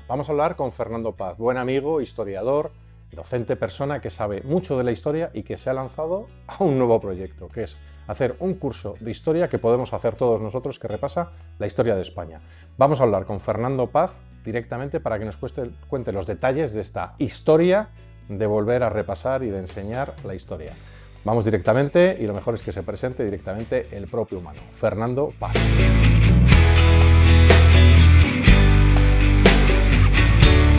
Vamos a hablar con Fernando Paz, buen amigo, historiador, docente, persona que sabe mucho de la historia y que se ha lanzado a un nuevo proyecto, que es hacer un curso de historia que podemos hacer todos nosotros que repasa la historia de España. Vamos a hablar con Fernando Paz directamente para que nos cuente los detalles de esta historia de volver a repasar y de enseñar la historia. Vamos directamente y lo mejor es que se presente directamente el propio humano, Fernando Paz.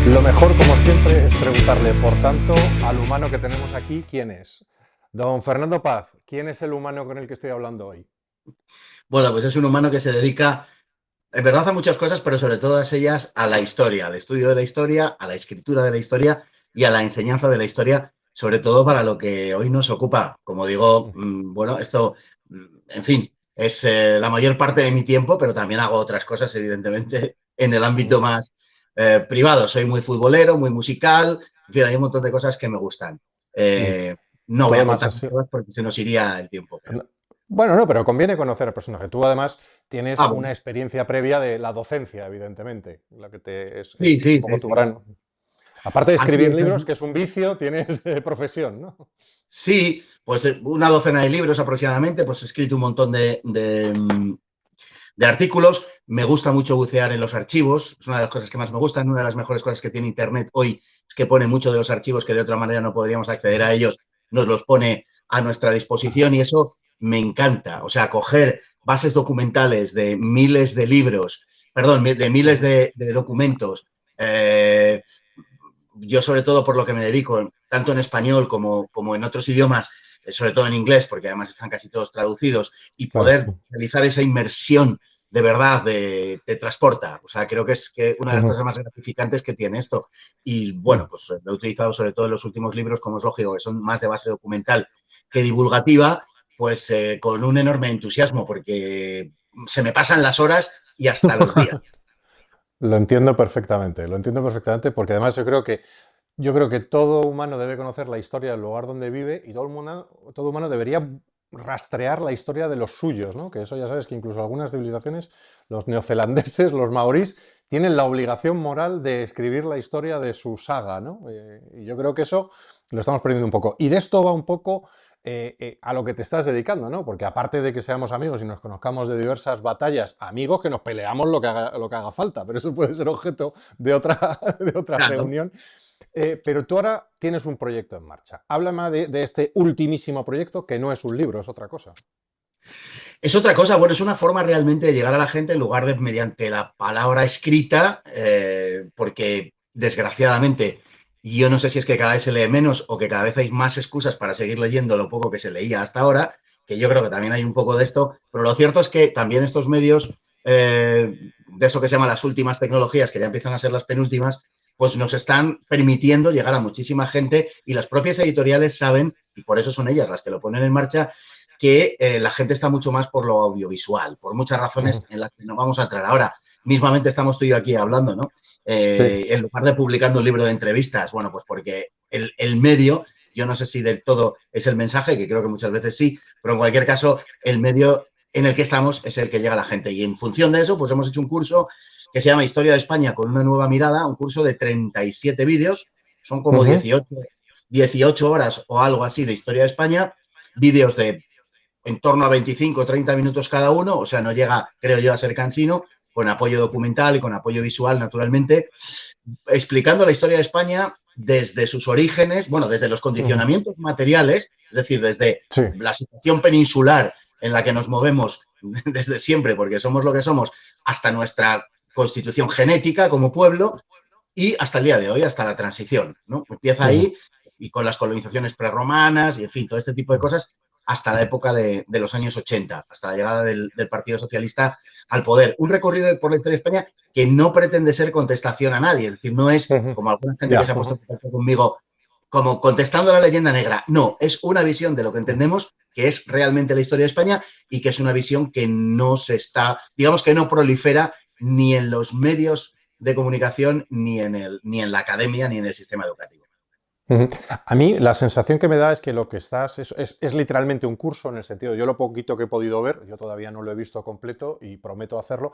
Lo mejor, como siempre, es preguntarle, por tanto, al humano que tenemos aquí, ¿quién es? Don Fernando Paz, ¿quién es el humano con el que estoy hablando hoy? Bueno, pues es un humano que se dedica, en verdad, a muchas cosas, pero sobre todas ellas a la historia, al estudio de la historia, a la escritura de la historia y a la enseñanza de la historia, sobre todo para lo que hoy nos ocupa. Como digo, bueno, esto, en fin, es la mayor parte de mi tiempo, pero también hago otras cosas, evidentemente, en el ámbito más privado. Soy muy futbolero, muy musical, en fin, hay un montón de cosas que me gustan. No Tú voy a además contar has... todas porque se nos iría el tiempo, creo. Bueno, no, pero conviene conocer al personaje. Tú además tienes una Bueno. experiencia previa de la docencia, evidentemente, la que Sí, es sí, un poco sí, tu sí. gran... Aparte de Así escribir es. libros, que es un vicio, tienes profesión, ¿no? Sí, pues una docena de libros aproximadamente, pues he escrito un montón de artículos. Me gusta mucho bucear en los archivos, es una de las cosas que más me gustan. Una de las mejores cosas que tiene Internet hoy es que pone mucho de los archivos que de otra manera no podríamos acceder a ellos, nos los pone a nuestra disposición y eso me encanta. O sea, coger bases documentales de miles de libros, perdón, de miles de documentos, yo sobre todo por lo que me dedico, tanto en español como en otros idiomas, sobre todo en inglés, porque además están casi todos traducidos, y Claro. poder realizar esa inmersión de verdad te transporta. O sea, creo que es una de las cosas más gratificantes que tiene esto. Y bueno, pues lo he utilizado sobre todo en los últimos libros, como es lógico, que son más de base documental que divulgativa, pues con un enorme entusiasmo, porque se me pasan las horas y hasta los días. Lo entiendo perfectamente porque además yo creo que todo humano debe conocer la historia del lugar donde vive y todo humano debería rastrear la historia de los suyos, ¿no? Que eso ya sabes que incluso algunas civilizaciones, los neozelandeses, los maorís, tienen la obligación moral de escribir la historia de su saga, ¿no? Y yo creo que eso lo estamos perdiendo un poco. Y de esto va un poco a lo que te estás dedicando, ¿no? Porque aparte de que seamos amigos y nos conozcamos de diversas batallas, amigos que nos peleamos lo que haga falta, pero eso puede ser objeto de de otra Claro. reunión. Pero tú ahora tienes un proyecto en marcha. Háblame de este ultimísimo proyecto que no es un libro, es otra cosa. Es otra cosa, bueno, es una forma realmente de llegar a la gente en lugar de mediante la palabra escrita, porque desgraciadamente yo no sé si es que cada vez se lee menos o que cada vez hay más excusas para seguir leyendo lo poco que se leía hasta ahora, que yo creo que también hay un poco de esto, pero lo cierto es que también estos medios, de eso que se llama las últimas tecnologías, que ya empiezan a ser las penúltimas, pues nos están permitiendo llegar a muchísima gente y las propias editoriales saben, y por eso son ellas las que lo ponen en marcha, que la gente está mucho más por lo audiovisual, por muchas razones en las que no vamos a entrar ahora. Mismamente estamos tú y yo aquí hablando, ¿no? Sí. En lugar de publicando un libro de entrevistas, bueno, pues porque el medio, yo no sé si del todo es el mensaje, que creo que muchas veces sí, pero en cualquier caso, el medio en el que estamos es el que llega a la gente. Y en función de eso, pues hemos hecho un curso que se llama Historia de España con una nueva mirada, un curso de 37 vídeos, son como 18 horas o algo así de Historia de España, vídeos de en torno a 25 o 30 minutos cada uno, o sea, no llega, creo yo, a ser cansino, con apoyo documental y con apoyo visual, naturalmente, explicando la historia de España desde sus orígenes, bueno, desde los condicionamientos materiales, es decir, desde Sí. la situación peninsular en la que nos movemos desde siempre, porque somos lo que somos, hasta nuestra constitución genética como pueblo y hasta el día de hoy, hasta la transición, ¿no? Empieza ahí y con las colonizaciones prerromanas y, en fin, todo este tipo de cosas hasta la época de los años 80, hasta la llegada del Partido Socialista al poder. Un recorrido por la historia de España que no pretende ser contestación a nadie, es decir, no es como alguna gente que Ya. se ha puesto en contacto conmigo como contestando a la leyenda negra. No, es una visión de lo que entendemos que es realmente la historia de España y que es una visión que no se está, digamos que no prolifera ni en los medios de comunicación ni en la academia ni en el sistema educativo. Ujú. A mí la sensación que me da es que lo que estás es literalmente un curso en el sentido, yo lo poquito que he podido ver, yo todavía no lo he visto completo y prometo hacerlo,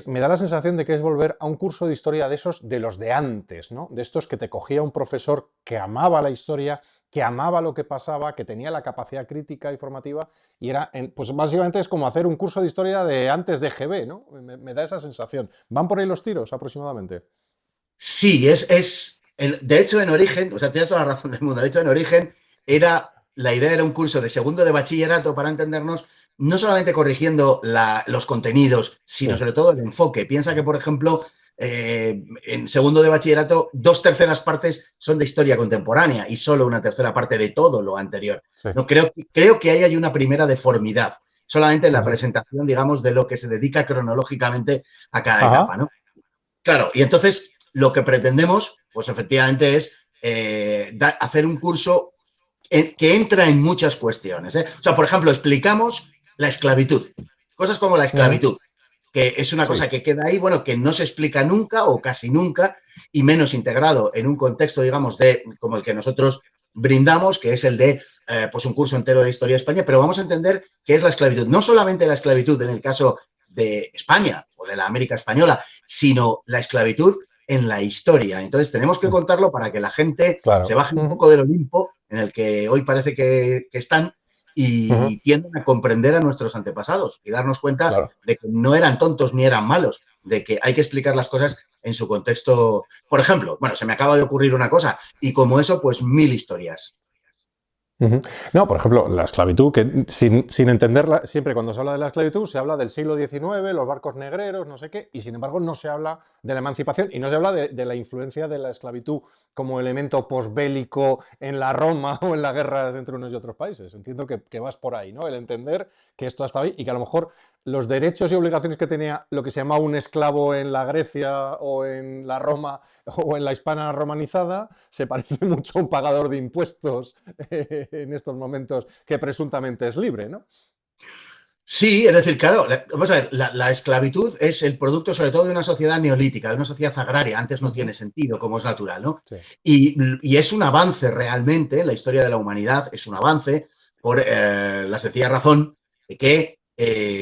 me da la sensación de que es volver a un curso de historia de esos, de los de antes, ¿no? De estos que te cogía un profesor que amaba la historia, que amaba lo que pasaba, que tenía la capacidad crítica y formativa y pues básicamente es como hacer un curso de historia de antes de GB, ¿no? Me da esa sensación. ¿Van por ahí los tiros aproximadamente? Sí, de hecho, en origen, o sea, tienes toda la razón del mundo. De hecho, en origen la idea era un curso de segundo de bachillerato para entendernos, no solamente corrigiendo los contenidos, sino Sí. sobre todo el enfoque. Piensa que, por ejemplo, en segundo de bachillerato, 2/3 partes son de historia contemporánea y solo una tercera parte de todo lo anterior. Sí. No, creo que ahí hay una primera deformidad, solamente en la Ujú. presentación, digamos, de lo que se dedica cronológicamente a cada etapa, Ajá. ¿no? Claro, y entonces lo que pretendemos, pues efectivamente es hacer un curso que entra en muchas cuestiones. ¿Eh? O sea, por ejemplo, explicamos la esclavitud, cosas como la Ujú. esclavitud, que es una cosa Sí. que queda ahí, bueno, que no se explica nunca o casi nunca, y menos integrado en un contexto, digamos, como el que nosotros brindamos, que es el de pues un curso entero de historia de España, pero vamos a entender qué es la esclavitud. No solamente la esclavitud en el caso de España o de la América española, sino la esclavitud en la historia. Entonces tenemos que Ujú. contarlo para que la gente se Claro. baje un Ujú. poco del Olimpo en el que hoy parece que están Ujú. y tienden a comprender a nuestros antepasados y darnos cuenta Claro. de que no eran tontos ni eran malos, de que hay que explicar las cosas en su contexto. Por ejemplo, bueno, se me acaba de ocurrir una cosa y como eso, pues mil historias. Ujú. No, por ejemplo, la esclavitud, que sin entenderla, siempre cuando se habla de la esclavitud se habla del siglo XIX, los barcos negreros, no sé qué, y sin embargo no se habla de la emancipación y no se habla de la influencia de la esclavitud como elemento posbélico en la Roma o en las guerras entre unos y otros países. Entiendo que vas por ahí, ¿no? El entender que esto ha estado ahí y que a lo mejor los derechos y obligaciones que tenía lo que se llamaba un esclavo en la Grecia o en la Roma o en la Hispania romanizada se parece mucho a un pagador de impuestos en estos momentos que presuntamente es libre, ¿no? Sí, es decir, claro, vamos a ver, la esclavitud es el producto sobre todo de una sociedad neolítica, de una sociedad agraria. Antes no Uh -huh. tiene sentido, como es natural, ¿no? Sí. Y es un avance realmente, en la historia de la humanidad es un avance por la sencilla razón de que,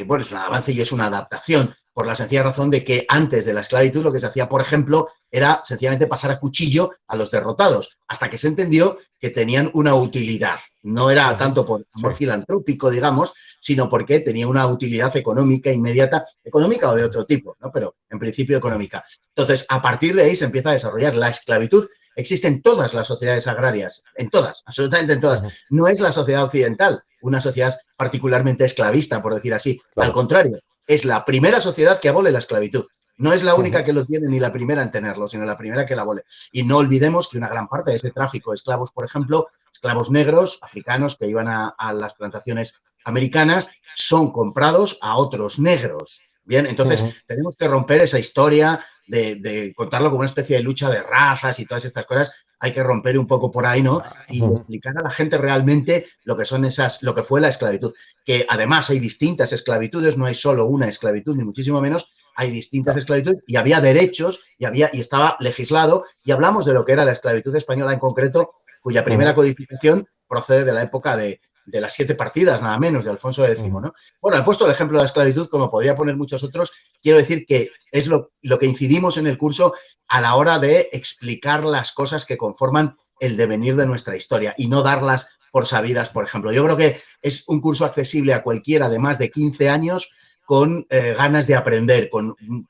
bueno, es un avance y es una adaptación por la sencilla razón de que antes de la esclavitud lo que se hacía, por ejemplo, era sencillamente pasar a cuchillo a los derrotados, hasta que se entendió que tenían una utilidad. No Uh era -huh. tanto por Sí. amor filantrópico, digamos, sino porque tenía una utilidad económica inmediata, económica o de otro tipo, ¿no? Pero en principio económica. Entonces, a partir de ahí se empieza a desarrollar la esclavitud. Existe en todas las sociedades agrarias, en todas, absolutamente en Uh todas. -huh. No es la sociedad occidental, una sociedad particularmente esclavista, por decir así. Al Claro. contrario, es la primera sociedad que abole la esclavitud. No es la Uh única -huh. que lo tiene ni la primera en tenerlo, sino la primera que la abole. Y no olvidemos que una gran parte de ese tráfico de esclavos, por ejemplo, esclavos negros, africanos, que iban a las plantaciones americanas, son comprados a otros negros. Bien, Uh entonces -huh. tenemos que romper esa historia de contarlo como una especie de lucha de razas y todas estas cosas. Hay que romper un poco por ahí, ¿no? Uh Y -huh. explicar a la gente realmente lo que son lo que fue la esclavitud. Que además hay distintas esclavitudes, no hay solo una esclavitud, ni muchísimo menos, hay distintas Claro. esclavitudes y había derechos y estaba legislado. Y hablamos de lo que era la esclavitud española en concreto, cuya Uh primera -huh. codificación procede de la época de las 7 partidas, nada menos, de Alfonso Uh X, -huh. ¿no? Bueno, he puesto el ejemplo de la esclavitud, como podría poner muchos otros. Quiero decir que es lo que incidimos en el curso a la hora de explicar las cosas que conforman el devenir de nuestra historia y no darlas por sabidas, por ejemplo. Yo creo que es un curso accesible a cualquiera de más de 15 años con ganas de aprender.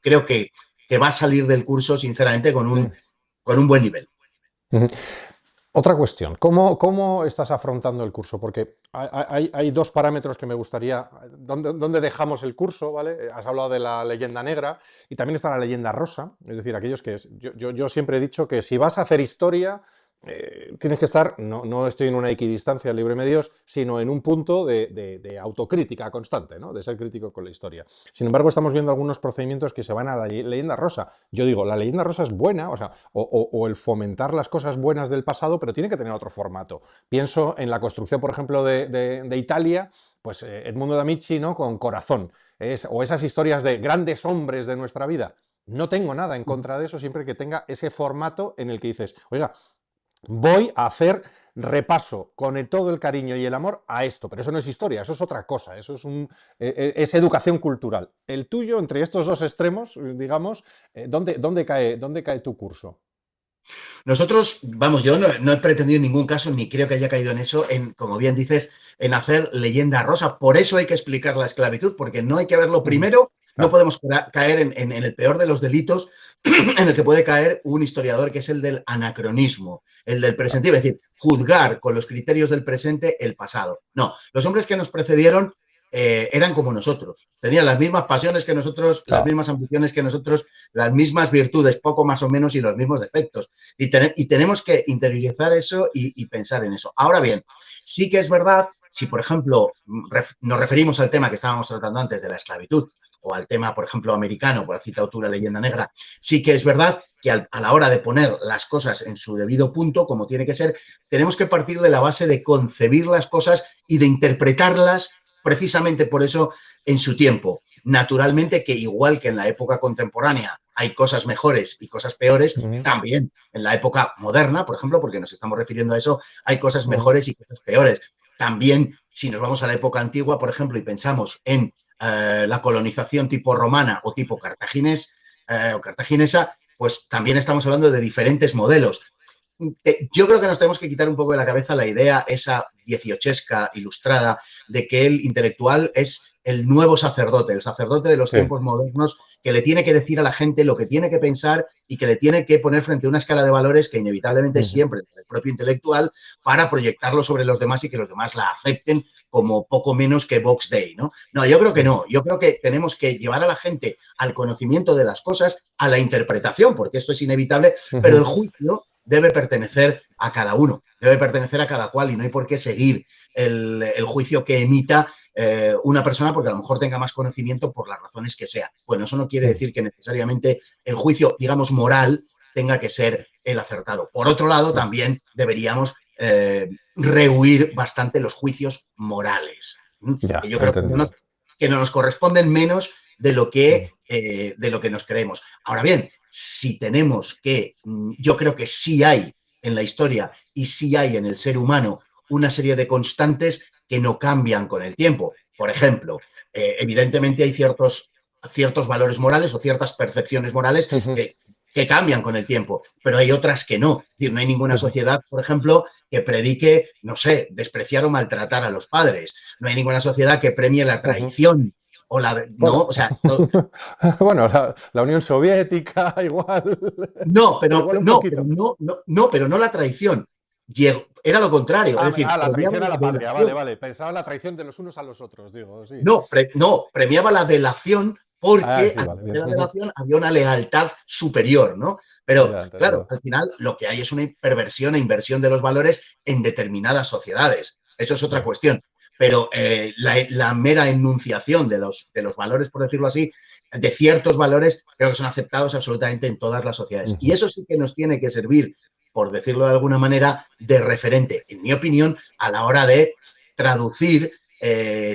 Creo que va a salir del curso, sinceramente, con un buen nivel. Uh -huh. Otra cuestión, ¿cómo estás afrontando el curso? Porque hay dos parámetros que me gustaría, ¿dónde dejamos el curso? ¿Vale? Has hablado de la leyenda negra y también está la leyenda rosa, es decir, aquellos que yo siempre he dicho que si vas a hacer historia, tienes que estar, no estoy en una equidistancia, libre Dios, sino en un punto de autocrítica constante, ¿no? De ser crítico con la historia. Sin embargo, estamos viendo algunos procedimientos que se van a la leyenda rosa. Yo digo, la leyenda rosa es buena, o sea, o el fomentar las cosas buenas del pasado, pero tiene que tener otro formato. Pienso en la construcción, por ejemplo, de Italia, pues Edmundo de Amici, ¿no? Con Corazón, o esas historias de grandes hombres de nuestra vida. No tengo nada en contra de eso, siempre que tenga ese formato en el que dices, oiga, voy a hacer repaso con todo el cariño y el amor a esto, pero eso no es historia, eso es otra cosa, eso es educación cultural. El tuyo, entre estos dos extremos, digamos, ¿dónde cae tu curso? Nosotros, vamos, yo no he pretendido en ningún caso, ni creo que haya caído en eso, en, como bien dices, en hacer leyenda rosa. Por eso hay que explicar la esclavitud, porque no hay que verlo primero, no Claro. podemos caer en el peor de los delitos en el que puede caer un historiador, que es el del anacronismo, el del Claro. presente, es decir, juzgar con los criterios del presente el pasado. No, los hombres que nos precedieron eran como nosotros, tenían las mismas pasiones que nosotros, las Claro. mismas ambiciones que nosotros, las mismas virtudes, poco más o menos, y los mismos defectos. Y tenemos que interiorizar eso y pensar en eso. Ahora bien, sí que es verdad, si por ejemplo nos referimos al tema que estábamos tratando antes de la esclavitud, o al tema, por ejemplo, americano, por la citado tú la leyenda negra, sí que es verdad que a la hora de poner las cosas en su debido punto, como tiene que ser, tenemos que partir de la base de concebir las cosas y de interpretarlas precisamente por eso en su tiempo. Naturalmente que igual que en la época contemporánea hay cosas mejores y cosas peores, Uh -huh. también en la época moderna, por ejemplo, porque nos estamos refiriendo a eso, hay cosas Uh -huh. mejores y cosas peores. También, si nos vamos a la época antigua, por ejemplo, y pensamos en la colonización tipo romana o tipo o cartaginesa, pues también estamos hablando de diferentes modelos. Yo creo que nos tenemos que quitar un poco de la cabeza la idea esa dieciochesca ilustrada de que el intelectual es el nuevo sacerdote, el sacerdote de los Sí. tiempos modernos, que le tiene que decir a la gente lo que tiene que pensar y que le tiene que poner frente a una escala de valores que inevitablemente Uh -huh. siempre es el propio intelectual, para proyectarlo sobre los demás y que los demás la acepten como poco menos que Vox Day, ¿no? No, yo creo que no. Yo creo que tenemos que llevar a la gente al conocimiento de las cosas, a la interpretación, porque esto es inevitable, Uh pero el -huh. juicio debe pertenecer a cada uno, debe pertenecer a cada cual y no hay por qué seguir el juicio que emita una persona porque a lo mejor tenga más conocimiento por las razones que sea. Bueno, eso no quiere decir que necesariamente el juicio, digamos, moral tenga que ser el acertado. Por otro lado, también deberíamos rehuir bastante los juicios morales, que Ya, yo creo entendido. que no nos corresponden menos de lo que nos creemos. Ahora bien, si tenemos que, yo creo que sí hay en la historia y sí hay en el ser humano una serie de constantes que no cambian con el tiempo. Por ejemplo, evidentemente hay ciertos valores morales o ciertas percepciones morales Uh -huh. que cambian con el tiempo, pero hay otras que no. Es decir, no hay ninguna Uh -huh. sociedad, por ejemplo, que predique, no sé, despreciar o maltratar a los padres. No hay ninguna sociedad que premie la Uh -huh. traición o la... No, Bueno, o sea, bueno, la Unión Soviética igual, no, pero igual un no, pero poquito. no, no, no, pero no la traición. Era lo contrario, es decir, La premiaba traición a la la patria, vale, delación. vale. Pensaba la traición de los unos a los otros, digo, sí. No, premiaba la delación Ah, porque sí, a vale, través de bien. la delación había una lealtad superior, ¿no? Pero, Ya, claro, entendido. al final lo que hay es una perversión e inversión de los valores en determinadas sociedades. Eso es otra Uh cuestión. Pero la mera enunciación de los valores, por decirlo así, de ciertos valores, creo que son aceptados absolutamente en todas las sociedades. Y -huh. eso sí que nos tiene que servir, por decirlo de alguna manera, de referente, en mi opinión, a la hora de traducir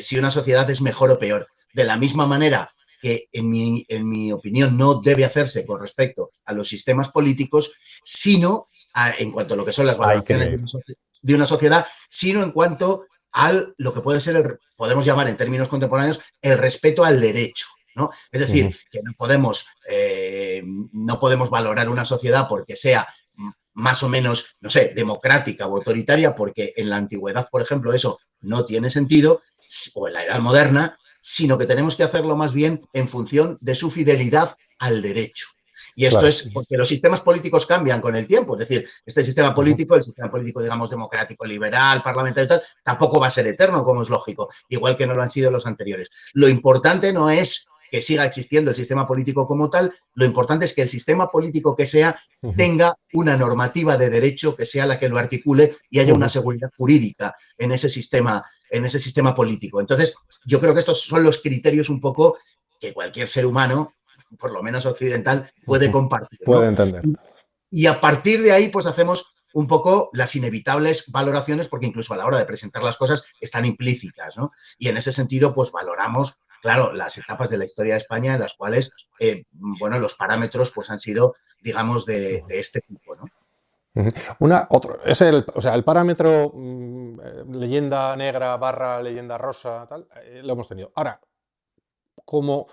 si una sociedad es mejor o peor. De la misma manera que, en mi opinión, no debe hacerse con respecto a los sistemas políticos, sino en cuanto a lo que son las Ahí valoraciones quería ir. de una sociedad, sino en cuanto a lo que puede ser, podemos llamar en términos contemporáneos, el respeto al derecho. ¿No? Es Uh decir, -huh. que no podemos valorar una sociedad porque sea más o menos, no sé, democrática o autoritaria, porque en la antigüedad, por ejemplo, eso no tiene sentido, o en la edad moderna, sino que tenemos que hacerlo más bien en función de su fidelidad al derecho. Y esto Claro. es porque los sistemas políticos cambian con el tiempo. Es decir, este sistema Uh -huh. político, el sistema político, digamos, democrático, liberal, parlamentario y tal, tampoco va a ser eterno, como es lógico, igual que no lo han sido los anteriores. Lo importante no es que siga existiendo el sistema político como tal, lo importante es que el sistema político que sea Uh -huh. tenga una normativa de derecho que sea la que lo articule y haya Uh una -huh. seguridad jurídica en ese sistema político. Entonces, yo creo que estos son los criterios un poco que cualquier ser humano, por lo menos occidental, Uh puede -huh. compartir, ¿no? Puede entender. Y a partir de ahí, pues hacemos un poco las inevitables valoraciones, porque incluso a la hora de presentar las cosas están implícitas, ¿no? Y en ese sentido, pues valoramos, claro, las etapas de la historia de España en las cuales, bueno, los parámetros pues han sido, digamos, de este tipo, ¿no? Ujú. Es o sea, el parámetro leyenda negra barra leyenda rosa, tal, lo hemos tenido. Ahora, como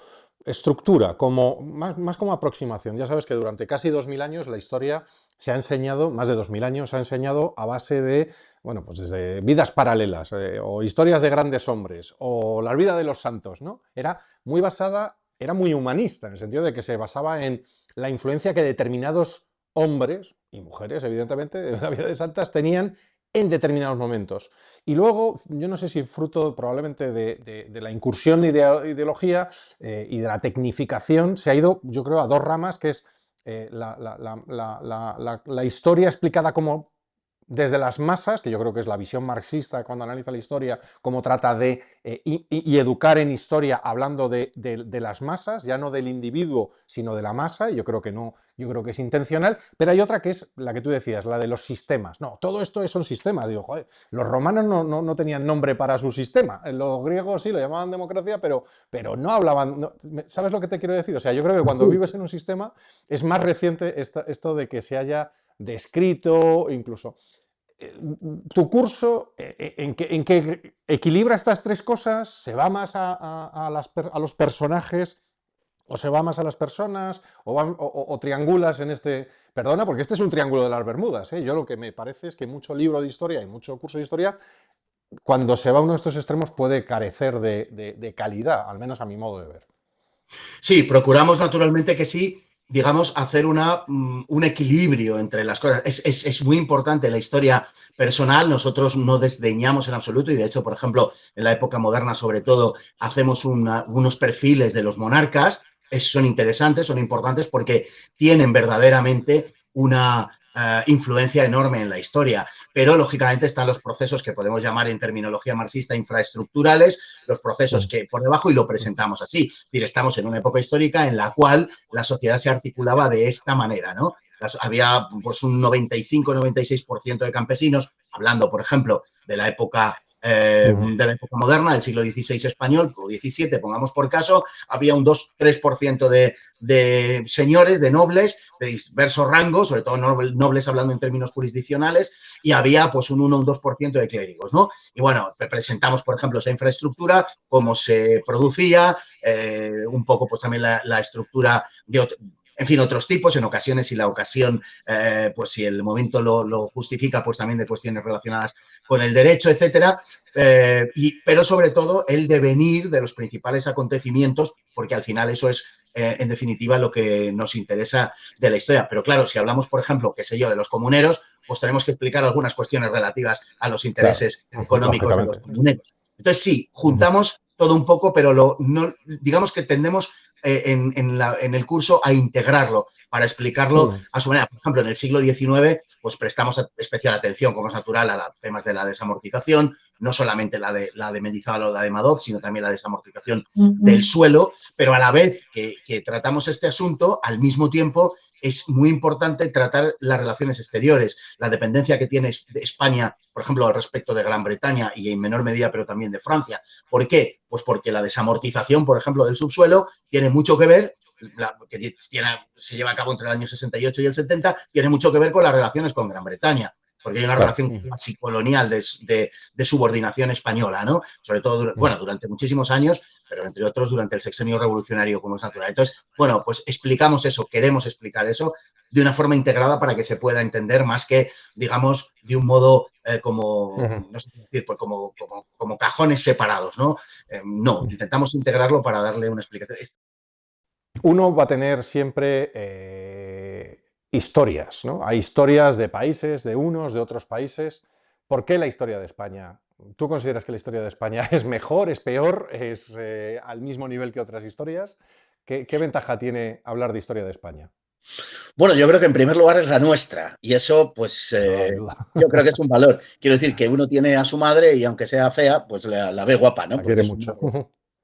estructura, más como aproximación. Ya sabes que durante casi 2000 años la historia se ha enseñado, más de 2000 años, se ha enseñado a base de, bueno, pues desde vidas paralelas, o historias de grandes hombres, o la vida de los santos, ¿no? Era muy humanista, en el sentido de que se basaba en la influencia que determinados hombres y mujeres, evidentemente, de la vida de santas tenían en determinados momentos. Y luego, yo no sé si fruto probablemente de la incursión de ideología y de la tecnificación, se ha ido, yo creo, a dos ramas, que es la historia explicada como desde las masas, que yo creo que es la visión marxista cuando analiza la historia, cómo trata de y educar en historia hablando de las masas, ya no del individuo, sino de la masa, y yo creo que no, yo creo que es intencional, pero hay otra que es la que tú decías, la de los sistemas. No, todo esto son sistemas. Digo, joder, los romanos no tenían nombre para su sistema, los griegos sí lo llamaban democracia, pero no hablaban, ¿sabes lo que te quiero decir? O sea, yo creo que cuando Sí. vives en un sistema es más reciente esto de que se haya descrito, incluso tu curso, ¿en qué equilibra estas tres cosas? ¿Se va más a los personajes o se va más a las personas o triangulas en este... Perdona, porque este es un triángulo de las Bermudas, ¿eh? Yo lo que me parece es que mucho libro de historia y mucho curso de historia, cuando se va a uno de estos extremos, puede carecer de calidad, al menos a mi modo de ver. Sí, procuramos naturalmente que sí, digamos, hacer un equilibrio entre las cosas. Es muy importante la historia personal, nosotros no desdeñamos en absoluto y de hecho, por ejemplo, en la época moderna sobre todo, hacemos unos perfiles de los monarcas, son interesantes, son importantes porque tienen verdaderamente una influencia enorme en la historia, pero lógicamente están los procesos que podemos llamar en terminología marxista infraestructurales, los procesos que por debajo y lo presentamos así. Es decir, estamos en una época histórica en la cual la sociedad se articulaba de esta manera, ¿no? Había pues un 95-96% de campesinos, hablando, por ejemplo, de la época moderna, del siglo XVI español, o XVII, pongamos por caso, había un 2-3% de señores, de nobles, de diversos rangos, sobre todo nobles hablando en términos jurisdiccionales, y había pues un 1 o un 2% de clérigos, ¿no? Y bueno, presentamos, por ejemplo, esa infraestructura, cómo se producía, un poco pues también la estructura de en fin, otros tipos, en ocasiones, si la ocasión, pues si el momento lo justifica, pues también de cuestiones relacionadas con el derecho, etcétera, pero sobre todo el devenir de los principales acontecimientos, porque al final eso es, en definitiva, lo que nos interesa de la historia. Pero claro, si hablamos, por ejemplo, qué sé yo, de los comuneros, pues tenemos que explicar algunas cuestiones relativas a los Claro, intereses económicos de los lógicamente. comuneros. Entonces, sí, juntamos todo un poco, pero no, digamos que tendemos en el curso a integrarlo para explicarlo a su manera. Por ejemplo, en el siglo XIX, pues prestamos especial atención, como es natural, a los temas de la desamortización, no solamente la de Mendizábal o la de Madoz, sino también la desamortización del suelo, pero a la vez que tratamos este asunto, al mismo tiempo es muy importante tratar las relaciones exteriores, la dependencia que tiene España, por ejemplo, al respecto de Gran Bretaña y en menor medida, pero también de Francia. ¿Por qué? Pues porque la desamortización, por ejemplo, del subsuelo tiene mucho que ver, que se lleva a cabo entre el año 68 y el 70, tiene mucho que ver con las relaciones con Gran Bretaña, porque hay una Claro. relación casi colonial de subordinación española, ¿no? Sobre todo, bueno, durante muchísimos años, pero entre otros durante el sexenio revolucionario, como es natural. Entonces, bueno, pues explicamos eso, queremos explicar eso de una forma integrada para que se pueda entender más que, digamos, de un modo como, no sé decir, pues como cajones separados, ¿no? No, intentamos integrarlo para darle una explicación. Uno va a tener siempre historias, ¿no? Hay historias de países, de unos, de otros países. ¿Por qué la historia de España? ¿Tú consideras que la historia de España es mejor, es peor, es al mismo nivel que otras historias? ¿Qué ventaja tiene hablar de historia de España? Bueno, yo creo que en primer lugar es la nuestra y eso, pues, Eso sin duda. yo creo que es un valor. Quiero decir que uno tiene a su madre y aunque sea fea, pues la ve guapa, ¿no? La Porque quiere es mucho.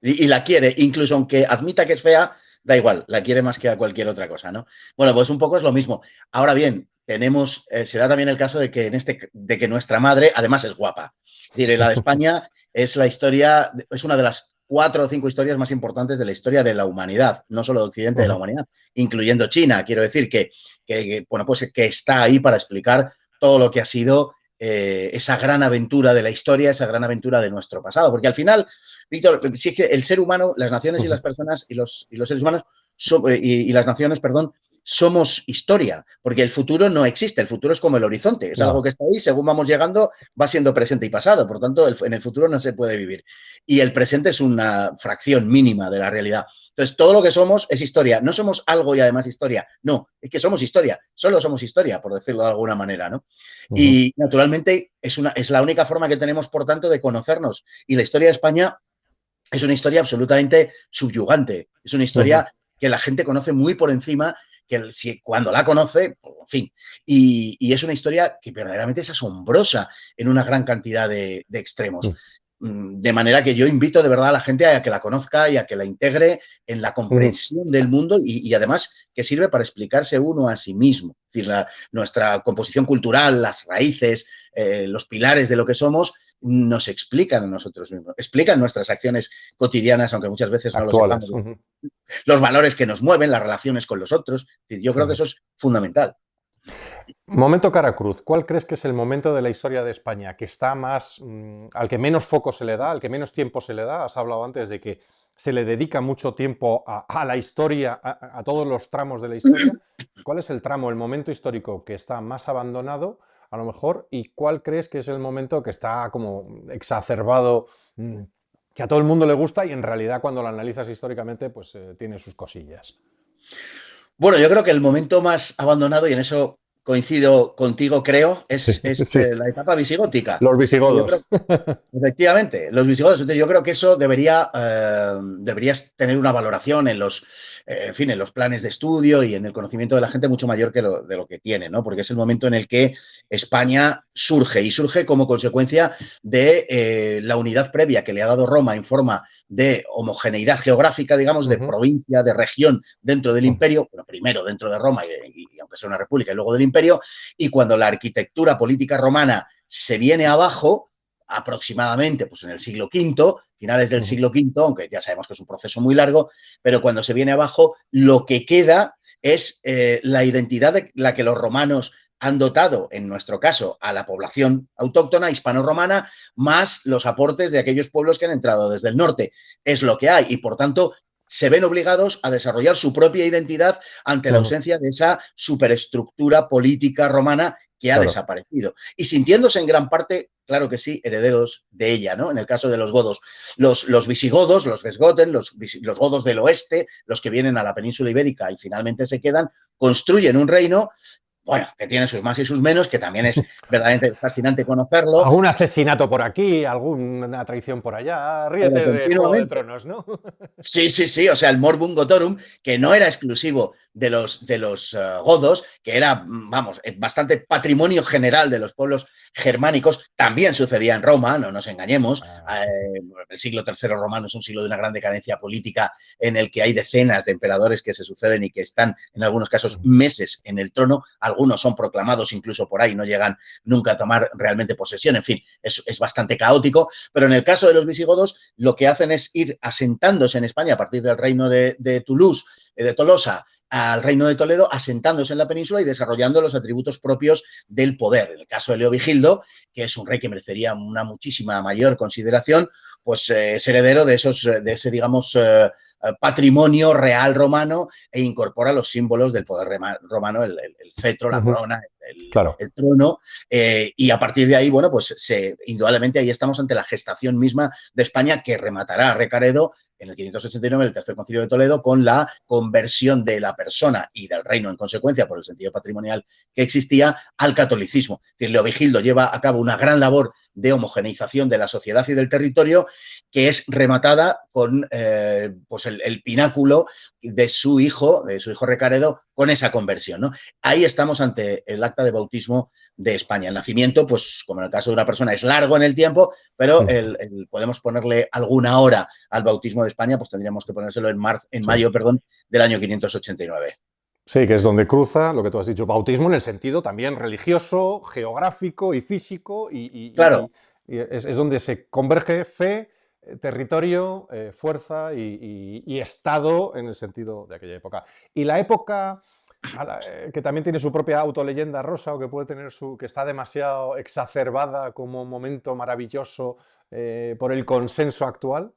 y la quiere, incluso aunque admita que es fea, da igual, la quiere más que a cualquier otra cosa, ¿no? Bueno, pues un poco es lo mismo. Ahora bien, se da también el caso de que, de que nuestra madre además es guapa. Es decir, la de España es la historia, es una de las 4 o 5 historias más importantes de la historia de la humanidad, no solo de Occidente, de la humanidad, incluyendo China. Quiero decir bueno, pues que está ahí para explicar todo lo que ha sido esa gran aventura de la historia, esa gran aventura de nuestro pasado. Porque al final, Víctor, sí que el ser humano, las naciones y las personas y los seres humanos y las naciones, perdón, somos historia, porque el futuro no existe, el futuro es como el horizonte, es algo que está ahí, según vamos llegando, va siendo presente y pasado, por tanto, en el futuro no se puede vivir. Y el presente es una fracción mínima de la realidad. Entonces, todo lo que somos es historia, no somos algo y además historia, no, es que somos historia, solo somos historia, por decirlo de alguna manera, ¿no? Y naturalmente es la única forma que tenemos, por tanto, de conocernos. Y la historia de España es una historia absolutamente subyugante, es una historia que la gente conoce muy por encima, que cuando la conoce, en fin, y es una historia que verdaderamente es asombrosa en una gran cantidad de extremos. De manera que yo invito de verdad a la gente a que la conozca y a que la integre en la comprensión del mundo y además que sirve para explicarse uno a sí mismo. Es decir, nuestra composición cultural, las raíces, los pilares de lo que somos, nos explican a nosotros mismos, explican nuestras acciones cotidianas, aunque muchas veces no lo sepamos, los valores que nos mueven, las relaciones con los otros. Yo creo que eso es fundamental. Momento cara cruz. ¿Cuál crees que es el momento de la historia de España que está más, al que menos foco se le da, al que menos tiempo se le da? Has hablado antes de que se le dedica mucho tiempo a la historia, a todos los tramos de la historia. ¿Cuál es el tramo, el momento histórico que está más abandonado, a lo mejor? ¿Y cuál crees que es el momento que está como exacerbado, que a todo el mundo le gusta y en realidad cuando lo analizas históricamente pues tiene sus cosillas? Bueno, yo creo que el momento más abandonado, y en eso coincido contigo, creo, es Sí. la etapa visigótica. Los Yo visigodos. creo, efectivamente, los visigodos. Entonces, yo creo que eso deberías tener una valoración en fin, en los planes de estudio y en el conocimiento de la gente mucho mayor de lo que tiene, ¿no? Porque es el momento en el que España surge y surge como consecuencia de la unidad previa que le ha dado Roma en forma de homogeneidad geográfica, digamos, de provincia, de región dentro del imperio, bueno, primero dentro de Roma y aunque sea una república y luego del imperio, y cuando la arquitectura política romana se viene abajo, aproximadamente pues en el siglo V, finales del siglo V, aunque ya sabemos que es un proceso muy largo, pero cuando se viene abajo, lo que queda es la identidad de la que los romanos han dotado, en nuestro caso, a la población autóctona hispano-romana, más los aportes de aquellos pueblos que han entrado desde el norte. Es lo que hay y, por tanto, se ven obligados a desarrollar su propia identidad ante la ausencia de esa superestructura política romana que ha desaparecido. Y sintiéndose en gran parte, claro que sí, herederos de ella, ¿no? En el caso de los godos. Los visigodos, los Westgoten, los godos del oeste, los que vienen a la península ibérica y finalmente se quedan, construyen un reino, bueno, que tiene sus más y sus menos, que también es verdaderamente fascinante conocerlo. Algún asesinato por aquí, alguna traición por allá. Pero Ríete de Juego de continuamente. Tronos, ¿no? Sí, o sea, el Morbum Gotorum, que no era exclusivo de los godos, que era, vamos, bastante patrimonio general de los pueblos germánicos, también sucedía en Roma, no nos engañemos. El siglo III romano es un siglo de una gran decadencia política en el que hay decenas de emperadores que se suceden y que están, en algunos casos, meses en el trono. Algunos son proclamados incluso por ahí, no llegan nunca a tomar realmente posesión. En fin, es bastante caótico, pero en el caso de los visigodos, lo que hacen es ir asentándose en España a partir del reino de Toulouse, de Tolosa, al reino de Toledo, asentándose en la península y desarrollando los atributos propios del poder. En el caso de Leovigildo, que es un rey que merecería una muchísima mayor consideración, pues es heredero de ese, digamos, patrimonio real romano e incorpora los símbolos del poder romano, el cetro, la corona, el trono, y a partir de ahí, bueno, pues indudablemente ahí estamos ante la gestación misma de España, que rematará a Recaredo en el 589, el Tercer Concilio de Toledo, con la conversión de la persona y del reino en consecuencia, por el sentido patrimonial que existía, al catolicismo. Es decir, Leovigildo lleva a cabo una gran labor de homogeneización de la sociedad y del territorio, que es rematada con pues el pináculo de su hijo Recaredo, con esa conversión, ¿no? Ahí estamos ante el acta de bautismo de España. El nacimiento, pues como en el caso de una persona, es largo en el tiempo, pero podemos ponerle alguna hora al bautismo de España, pues tendríamos que ponérselo en mayo, del año 589. Sí, que es donde cruza lo que tú has dicho, bautismo en el sentido también religioso, geográfico y físico, Claro. y es donde se converge fe, territorio, fuerza y Estado en el sentido de aquella época. Y la época que también tiene su propia autoleyenda rosa o que puede tener que está demasiado exacerbada como un momento maravilloso por el consenso actual.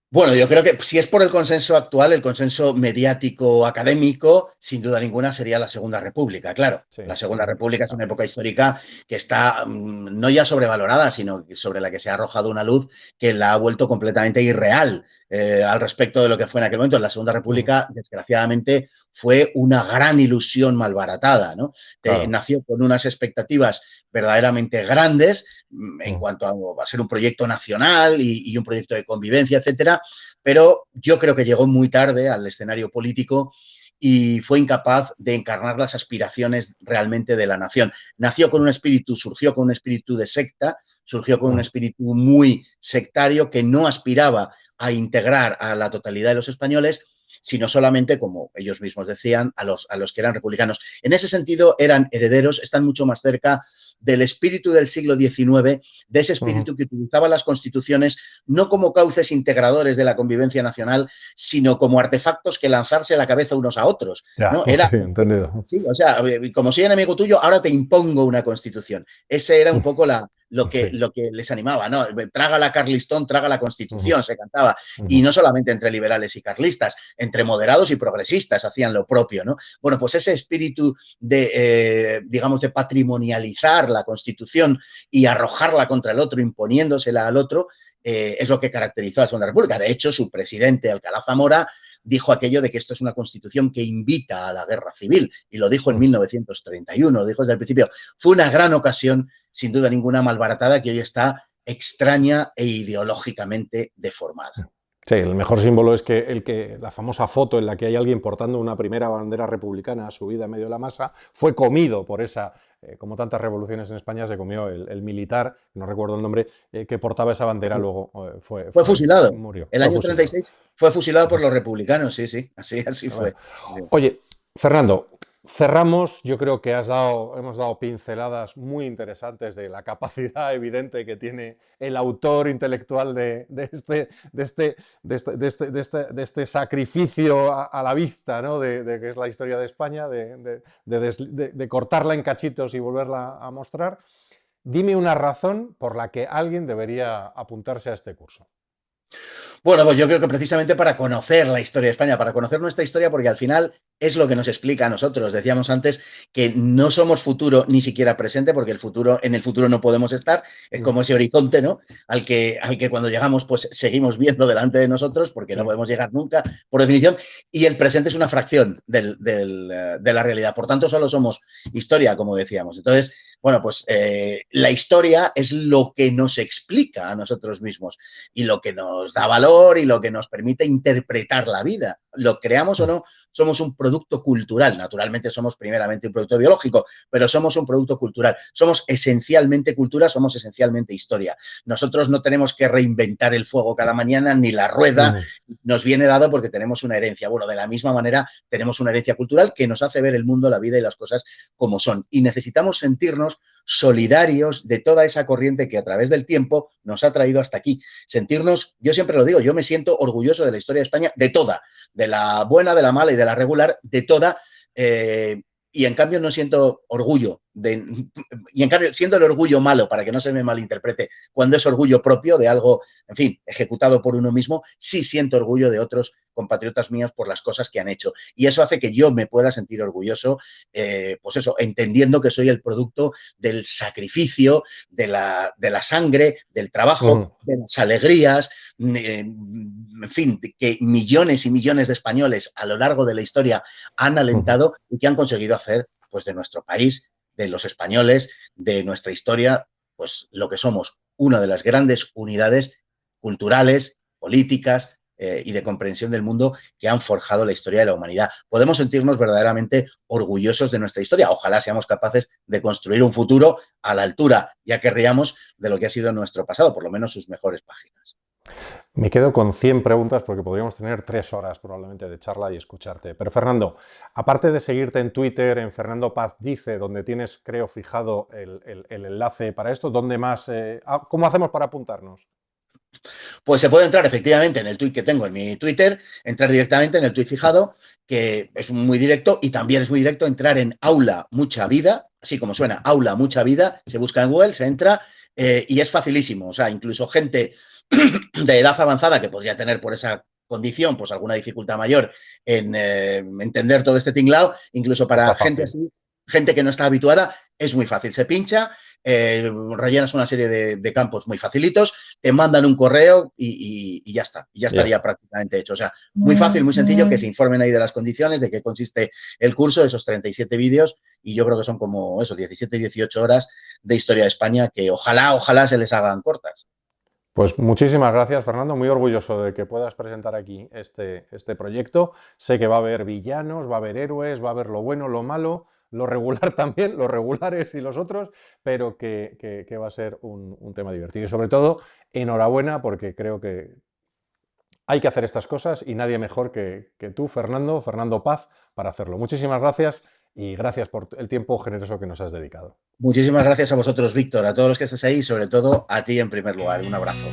Bueno, yo creo que si es por el consenso actual, el consenso mediático académico, sin duda ninguna sería la Segunda República, claro. Sí, La Segunda República es claro. una época histórica que está no ya sobrevalorada, sino sobre la que se ha arrojado una luz que la ha vuelto completamente irreal al respecto de lo que fue en aquel momento. La Segunda República, desgraciadamente, fue una gran ilusión malbaratada, ¿no? Claro. Nació con unas expectativas verdaderamente grandes en cuanto a ser un proyecto nacional y un proyecto de convivencia, etcétera, pero yo creo que llegó muy tarde al escenario político y fue incapaz de encarnar las aspiraciones realmente de la nación. Nació con un espíritu, surgió con un espíritu de secta, surgió con un espíritu muy sectario que no aspiraba a integrar a la totalidad de los españoles, sino solamente, como ellos mismos decían, a los que eran republicanos. En ese sentido, eran herederos, están mucho más cerca del espíritu del siglo XIX, de ese espíritu que utilizaba las constituciones no como cauces integradores de la convivencia nacional, sino como artefactos que lanzarse a la cabeza unos a otros, Ya, ¿no? Era, sí, entendido. sí, o sea, como soy enemigo tuyo, ahora te impongo una constitución. Ese era un poco lo Sí. que les animaba, ¿no? Traga la Carlistón, traga la constitución, se cantaba. Y Ujú. no solamente entre liberales y carlistas, entre moderados y progresistas hacían lo propio, ¿no? Bueno, pues ese espíritu de, digamos, de patrimonializar la constitución y arrojarla contra el otro, imponiéndosela al otro, es lo que caracterizó a la Segunda República. De hecho, su presidente, Alcalá Zamora, dijo aquello de que esto es una constitución que invita a la guerra civil, y lo dijo en 1931, lo dijo desde el principio. Fue una gran ocasión, sin duda ninguna, malbaratada, que hoy está extraña e ideológicamente deformada. Sí, el mejor símbolo es que la famosa foto en la que hay alguien portando una primera bandera republicana subida en medio de la masa fue comido por esa, como tantas revoluciones en España, se comió el militar, no recuerdo el nombre, que portaba esa bandera, luego Fue fusilado. murió, El fue año fusilado. 36 fue fusilado por los republicanos, sí, sí, así Bueno, fue. oye, Fernando, cerramos. Yo creo que hemos dado pinceladas muy interesantes de la capacidad evidente que tiene el autor intelectual de este sacrificio a la vista, ¿no? De que es la historia de España, de cortarla en cachitos y volverla a mostrar. Dime una razón por la que alguien debería apuntarse a este curso. Bueno, pues yo creo que precisamente para conocer la historia de España, para conocer nuestra historia, porque al final es lo que nos explica a nosotros. Decíamos antes que no somos futuro ni siquiera presente, porque en el futuro no podemos estar. Es como ese horizonte, ¿no? Al que cuando llegamos, pues seguimos viendo delante de nosotros, porque no Sí. podemos llegar nunca, por definición. Y el presente es una fracción de la realidad. Por tanto, solo somos historia, como decíamos. Entonces, bueno, pues la historia es lo que nos explica a nosotros mismos y lo que nos da valor y lo que nos permite interpretar la vida. Lo creamos o no, somos un producto cultural. Naturalmente somos primeramente un producto biológico, pero somos un producto cultural. Somos esencialmente cultura, somos esencialmente historia. Nosotros no tenemos que reinventar el fuego cada mañana, ni la rueda nos viene dado porque tenemos una herencia. Bueno, de la misma manera tenemos una herencia cultural que nos hace ver el mundo, la vida y las cosas como son. Y necesitamos sentirnos solidarios de toda esa corriente que a través del tiempo nos ha traído hasta aquí. Sentirnos, yo siempre lo digo, yo me siento orgulloso de la historia de España, de toda, de la buena, de la mala y de la regular, de toda, y en cambio no siento orgullo, y en cambio siento el orgullo malo, para que no se me malinterprete, cuando es orgullo propio de algo, en fin, ejecutado por uno mismo, sí siento orgullo de otros compatriotas míos por las cosas que han hecho. Y eso hace que yo me pueda sentir orgulloso, pues eso, entendiendo que soy el producto del sacrificio, de la sangre, del trabajo, de las alegrías, en fin, que millones y millones de españoles a lo largo de la historia han alentado y que han conseguido hacer, pues, de nuestro país, de los españoles, de nuestra historia, pues lo que somos, una de las grandes unidades culturales, políticas y de comprensión del mundo que han forjado la historia de la humanidad. Podemos sentirnos verdaderamente orgullosos de nuestra historia. Ojalá seamos capaces de construir un futuro a la altura, ya querríamos, de lo que ha sido nuestro pasado, por lo menos sus mejores páginas. Me quedo con 100 preguntas porque podríamos tener 3 horas probablemente de charla y escucharte. Pero Fernando, aparte de seguirte en Twitter, en Fernando Paz Dice, donde tienes, creo, fijado el enlace para esto, ¿dónde más? ¿Cómo hacemos para apuntarnos? Pues se puede entrar efectivamente en el tweet que tengo en mi Twitter, entrar directamente en el tweet fijado, que es muy directo, y también es muy directo entrar en Aula Mucha Vida, así como suena, Aula Mucha Vida, se busca en Google, se entra y es facilísimo. O sea, incluso gente de edad avanzada que podría tener por esa condición pues alguna dificultad mayor en entender todo este tinglado, incluso Está para gente fácil. así, gente que no está habituada, es muy fácil. Se pincha, rellenas una serie de campos muy facilitos, te mandan un correo y ya está. Y ya Y ya estaría está. prácticamente hecho. O sea, muy fácil, muy sencillo, que se informen ahí de las condiciones, de qué consiste el curso, de esos 37 vídeos, y yo creo que son como eso, 17, 18 horas de historia de España, que ojalá, ojalá se les hagan cortas. Pues muchísimas gracias, Fernando. Muy orgulloso de que puedas presentar aquí este proyecto. Sé que va a haber villanos, va a haber héroes, va a haber lo bueno, lo malo, lo regular también, los regulares y los otros, pero que va a ser un tema divertido. Y sobre todo, enhorabuena, porque creo que hay que hacer estas cosas y nadie mejor que tú, Fernando Paz, para hacerlo. Muchísimas gracias y gracias por el tiempo generoso que nos has dedicado. Muchísimas gracias a vosotros, Víctor, a todos los que estáis ahí y sobre todo a ti en primer lugar. Un abrazo.